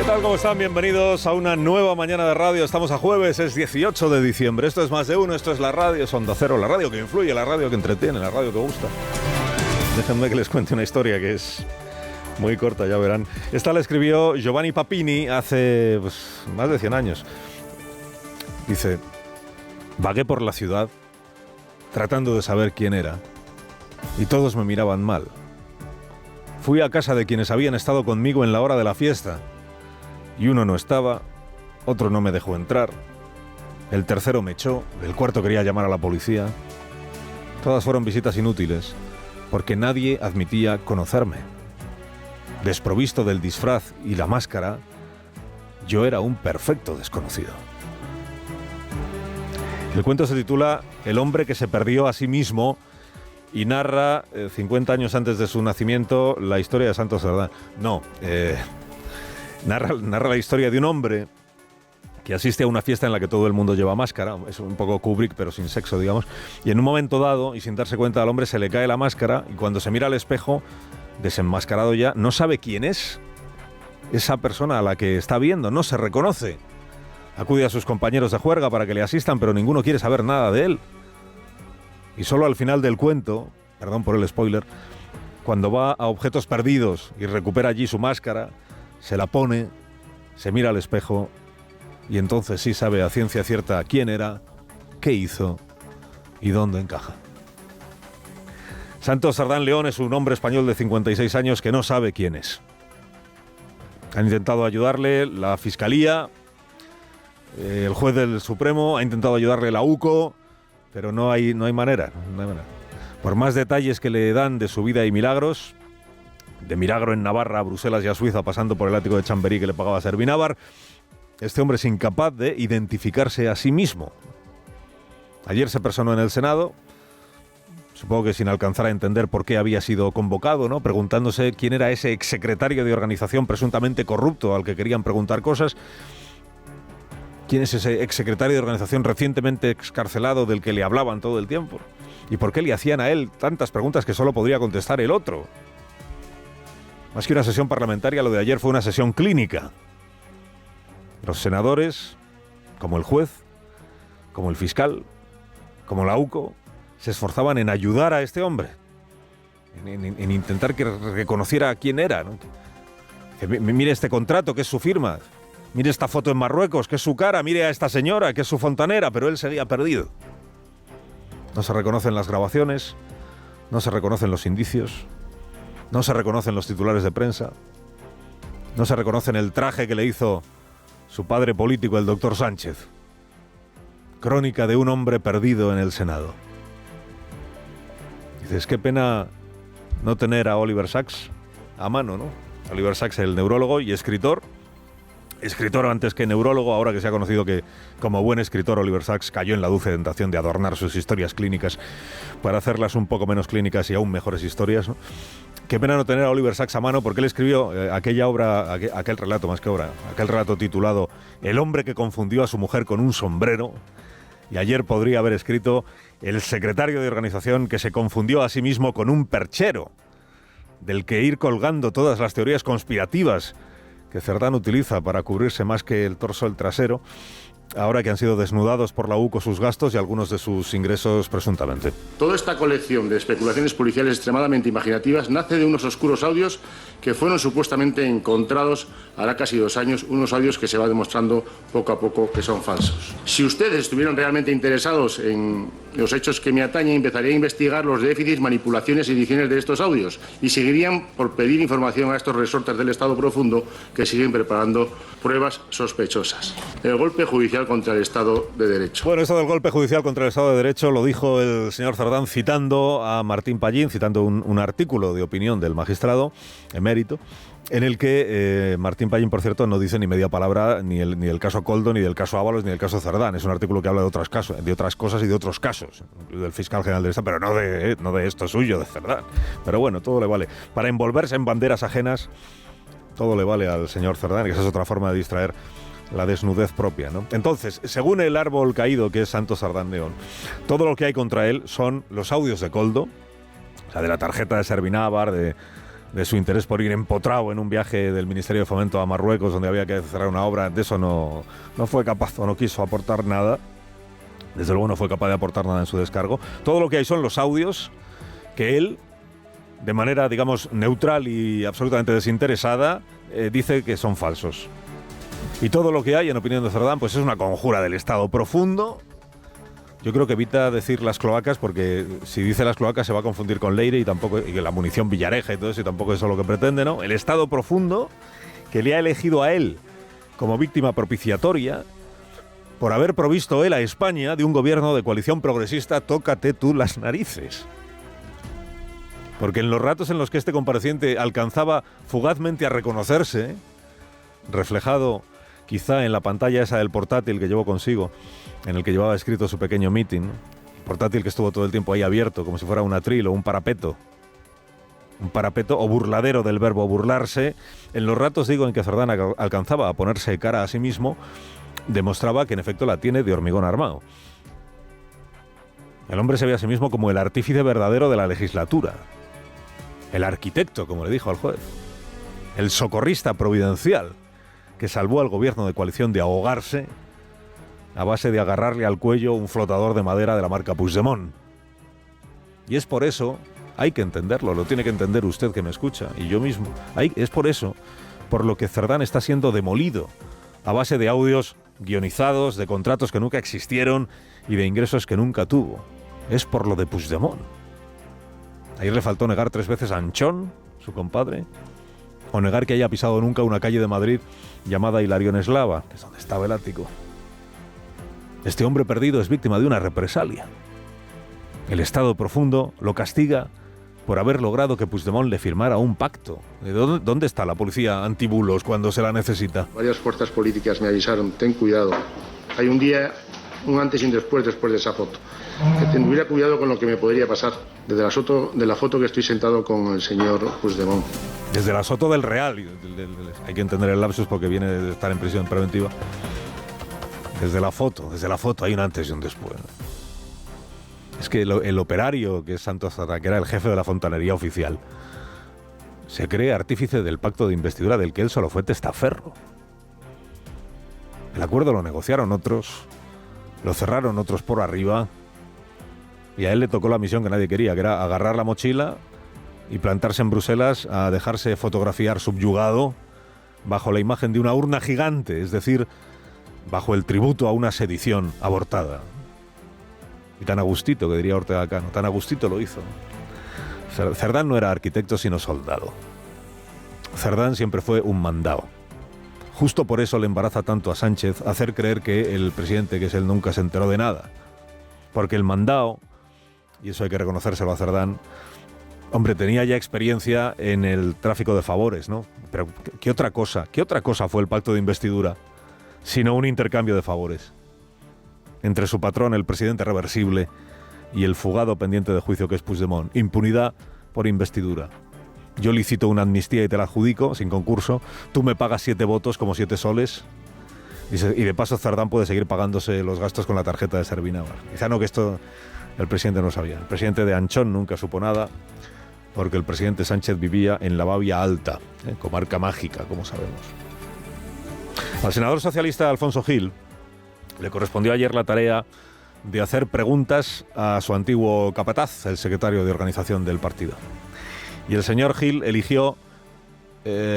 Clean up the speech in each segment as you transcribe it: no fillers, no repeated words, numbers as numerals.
tal? ¿Cómo están? Bienvenidos a una nueva mañana de radio. Estamos a jueves, es 18 de diciembre. Esto es Más de Uno, esto es la radio, es Onda Cero, la radio que influye, la radio que entretiene, la radio que gusta. Déjenme que les cuente una historia que es muy corta, ya verán. Esta la escribió Giovanni Papini hace más de 100 años. Dice: vagué por la ciudad tratando de saber quién era y todos me miraban mal. Fui a casa de quienes habían estado conmigo en la hora de la fiesta y uno no estaba, otro no me dejó entrar, el tercero me echó, el cuarto quería llamar a la policía. Todas fueron visitas inútiles porque nadie admitía conocerme. Desprovisto del disfraz y la máscara, yo era un perfecto desconocido. El cuento se titula El hombre que se perdió a sí mismo y narra, 50 años antes de su nacimiento, la historia de Santos Cerdán. Narra la historia de un hombre que asiste a una fiesta en la que todo el mundo lleva máscara. Es un poco Kubrick, pero sin sexo, digamos. Y en un momento dado, y sin darse cuenta, al hombre se le cae la máscara y cuando se mira al espejo, desenmascarado ya, no sabe quién es esa persona a la que está viendo, no se reconoce. Acude a sus compañeros de juerga para que le asistan, pero ninguno quiere saber nada de él. Y solo al final del cuento, perdón por el spoiler, cuando va a Objetos Perdidos y recupera allí su máscara, se la pone, se mira al espejo y entonces sí sabe a ciencia cierta quién era, qué hizo y dónde encaja. Santos Cerdán León es un hombre español de 56 años que no sabe quién es. Han intentado ayudarle la Fiscalía, el juez del Supremo, ha intentado ayudarle la UCO, pero no hay manera. Por más detalles que le dan de su vida y milagros, de Milagro en Navarra, a Bruselas y a Suiza, pasando por el ático de Chamberí que le pagaba Servinávar, este hombre es incapaz de identificarse a sí mismo. Ayer se personó en el Senado, supongo que sin alcanzar a entender por qué había sido convocado, ¿no? Preguntándose quién era ese exsecretario de organización presuntamente corrupto al que querían preguntar cosas. ¿Quién es ese exsecretario de organización recientemente excarcelado del que le hablaban todo el tiempo? ¿Y por qué le hacían a él tantas preguntas que solo podría contestar el otro? Más que una sesión parlamentaria, lo de ayer fue una sesión clínica. Los senadores, como el juez, como el fiscal, como la UCO, se esforzaban en ayudar a este hombre, en intentar que reconociera quién era, ¿no? Que mire este contrato, que es su firma. Mire esta foto en Marruecos, que es su cara. Mire a esta señora, que es su fontanera. Pero él seguía perdido. No se reconocen las grabaciones, no se reconocen los indicios, no se reconocen los titulares de prensa, no se reconocen el traje que le hizo su padre político, el doctor Sánchez. Crónica de un hombre perdido en el Senado. Dices, qué pena no tener a Oliver Sacks a mano, ¿no? Oliver Sacks, el neurólogo y escritor antes que neurólogo, ahora que se ha conocido que como buen escritor Oliver Sacks cayó en la dulce tentación de adornar sus historias clínicas para hacerlas un poco menos clínicas y aún mejores historias, ¿no? Qué pena no tener a Oliver Sacks a mano, porque él escribió aquella obra, aquel relato más que obra, aquel relato titulado El hombre que confundió a su mujer con un sombrero, y ayer podría haber escrito El secretario de organización que se confundió a sí mismo con un perchero, del que ir colgando todas las teorías conspirativas que Cerdán utiliza para cubrirse más que el torso el trasero, ahora que han sido desnudados por la UCO sus gastos y algunos de sus ingresos presuntamente. Toda esta colección de especulaciones policiales extremadamente imaginativas nace de unos oscuros audios que fueron supuestamente encontrados hará casi 2 años, unos audios que se va demostrando poco a poco que son falsos. Si ustedes estuvieran realmente interesados en los hechos que me atañen, empezaría a investigar los déficits, manipulaciones y ediciones de estos audios y seguirían por pedir información a estos resortes del Estado profundo que siguen preparando pruebas sospechosas. El golpe judicial contra el Estado de Derecho. Bueno, esto del golpe judicial contra el Estado de Derecho lo dijo el señor Cerdán citando a Martín Pallín, citando un artículo de opinión del magistrado emérito, en el que Martín Pallín, por cierto, no dice ni media palabra ni del caso Koldo, ni del caso Ábalos, ni del caso Cerdán. Es un artículo que habla de otras cosas y de otros casos, del fiscal general del Estado, pero no de esto suyo, de Cerdán. Pero bueno, todo le vale. Para envolverse en banderas ajenas, todo le vale al señor Cerdán, que esa es otra forma de distraer la desnudez propia, ¿no? Entonces, según el árbol caído que es Santos Cerdán León, todo lo que hay contra él son los audios de Koldo, o sea, de la tarjeta de Servinávar, de de su interés por ir empotrado en un viaje del Ministerio de Fomento a Marruecos, donde había que cerrar una obra, de eso no fue capaz o no quiso aportar nada. Desde luego no fue capaz de aportar nada en su descargo. Todo lo que hay son los audios que él, de manera, digamos, neutral y absolutamente desinteresada, dice que son falsos. Y todo lo que hay, en opinión de Cerdán, pues es una conjura del Estado profundo. Yo creo que evita decir las cloacas, porque si dice las cloacas se va a confundir con Leire y la munición Villareja y todo eso, y tampoco eso es lo que pretende, ¿no? El Estado profundo que le ha elegido a él como víctima propiciatoria por haber provisto él a España de un gobierno de coalición progresista. Tócate tú las narices. Porque en los ratos en los que este compareciente alcanzaba fugazmente a reconocerse, reflejado quizá en la pantalla esa del portátil que llevó consigo, en el que llevaba escrito su pequeño meeting, portátil que estuvo todo el tiempo ahí abierto, como si fuera un atril o un parapeto o burladero del verbo burlarse. En los ratos, digo, en que Cerdán alcanzaba a ponerse cara a sí mismo, demostraba que en efecto la tiene de hormigón armado. El hombre se ve a sí mismo como el artífice verdadero de la legislatura, el arquitecto, como le dijo al juez, el socorrista providencial que salvó al gobierno de coalición de ahogarse a base de agarrarle al cuello un flotador de madera de la marca Puigdemont. Y es por eso, hay que entenderlo, lo tiene que entender usted que me escucha, y yo mismo, es por eso, por lo que Cerdán está siendo demolido a base de audios guionizados, de contratos que nunca existieron y de ingresos que nunca tuvo. Es por lo de Puigdemont. Ayer le faltó negar 3 veces a Anchón, su compadre, o negar que haya pisado nunca una calle de Madrid llamada Hilarión Eslava, que es donde estaba el ático. Este hombre perdido es víctima de una represalia. El Estado profundo lo castiga por haber logrado que Puigdemont le firmara un pacto. ¿Dónde está la policía antibulos cuando se la necesita? Varias fuerzas políticas me avisaron, ten cuidado. Hay un día, un antes y un después de esa foto. Que tuviera cuidado con lo que me podría pasar. Desde la foto que estoy sentado con el señor Puigdemont. Desde la Soto del Real. Hay que entender el lapsus porque viene de estar en prisión preventiva. Desde la foto hay un antes y un después. Es que el operario, que es Santos Cerdán, que era el jefe de la fontanería oficial, se cree artífice del pacto de investidura del que él solo fue testaferro. El acuerdo lo negociaron otros, lo cerraron otros por arriba, y a él le tocó la misión que nadie quería, que era agarrar la mochila y plantarse en Bruselas a dejarse fotografiar subyugado bajo la imagen de una urna gigante, es decir, bajo el tributo a una sedición abortada. Y tan a gustito, que diría Ortega Cano, tan a gustito lo hizo. Cerdán no era arquitecto sino soldado. Cerdán siempre fue un mandao. Justo por eso le embaraza tanto a Sánchez hacer creer que el presidente, que es él, nunca se enteró de nada. Porque el mandao, y eso hay que reconocérselo a Cerdán, hombre, tenía ya experiencia en el tráfico de favores, ¿no? Pero ¿qué otra cosa fue el pacto de investidura sino un intercambio de favores entre su patrón, el presidente reversible, y el fugado pendiente de juicio que es Puigdemont? Impunidad por investidura. Yo licito una amnistía y te la adjudico sin concurso, tú me pagas 7 votos como 7 soles, y de paso Cerdán puede seguir pagándose los gastos con la tarjeta de Servinávar. Quizá no, que esto el presidente no sabía. El presidente de Anchón nunca supo nada, porque el presidente Sánchez vivía en la Babia Alta, comarca mágica, como sabemos. Al senador socialista Alfonso Gil le correspondió ayer la tarea de hacer preguntas a su antiguo capataz, el secretario de organización del partido. Y el señor Gil eligió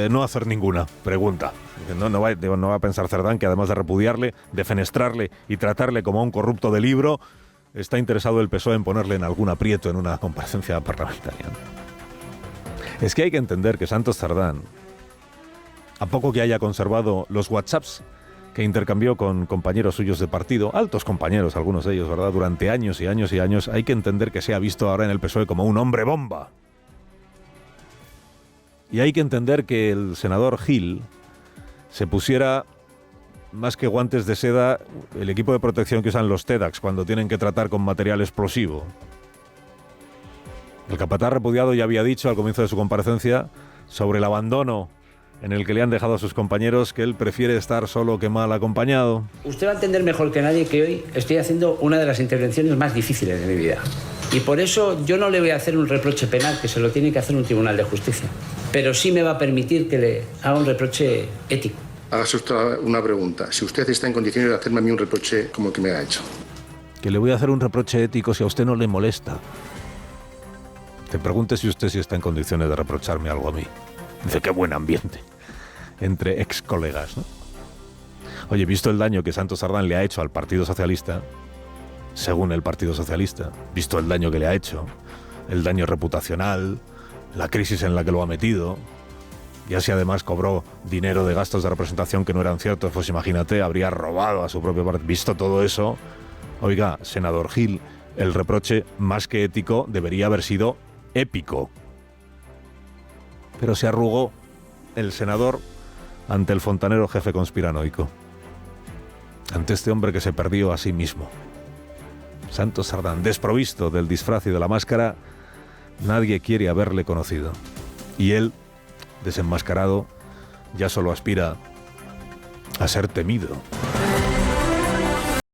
no hacer ninguna pregunta. No va a pensar Cerdán que, además de repudiarle, defenestrarle y tratarle como a un corrupto de libro, está interesado el PSOE en ponerle en algún aprieto en una comparecencia parlamentaria. Es que hay que entender que Santos Cerdán, a poco que haya conservado los WhatsApps que intercambió con compañeros suyos de partido, altos compañeros, algunos de ellos, ¿verdad?, durante años y años y años, hay que entender que se ha visto ahora en el PSOE como un hombre bomba. Y hay que entender que el senador Gil se pusiera, más que guantes de seda, el equipo de protección que usan los TEDx cuando tienen que tratar con material explosivo. El capataz repudiado ya había dicho al comienzo de su comparecencia sobre el abandono en el que le han dejado a sus compañeros, que él prefiere estar solo que mal acompañado. Usted va a entender mejor que nadie que hoy estoy haciendo una de las intervenciones más difíciles de mi vida. Y por eso yo no le voy a hacer un reproche penal, que se lo tiene que hacer un tribunal de justicia. pero sí me va a permitir que le haga un reproche ético. Hágase usted una pregunta. Si usted está en condiciones de hacerme a mí un reproche como el que me ha hecho. Que le voy a hacer un reproche ético si a usted no le molesta. Te pregunte si usted sí está en condiciones de reprocharme algo a mí. Dice, qué buen ambiente entre ex colegas, ¿no? Oye, visto el daño que Santos Sardán le ha hecho al Partido Socialista, según el Partido Socialista, visto el daño que le ha hecho, el daño reputacional, la crisis en la que lo ha metido, y así además cobró dinero de gastos de representación que no eran ciertos, pues imagínate, habría robado a su propio partido. Visto todo eso, oiga, senador Gil, el reproche más que ético debería haber sido épico. Pero se arrugó el senador ante el fontanero jefe conspiranoico, ante este hombre que se perdió a sí mismo. Santos Sardán, desprovisto del disfraz y de la máscara, nadie quiere haberle conocido. Y él, desenmascarado, ya solo aspira a ser temido.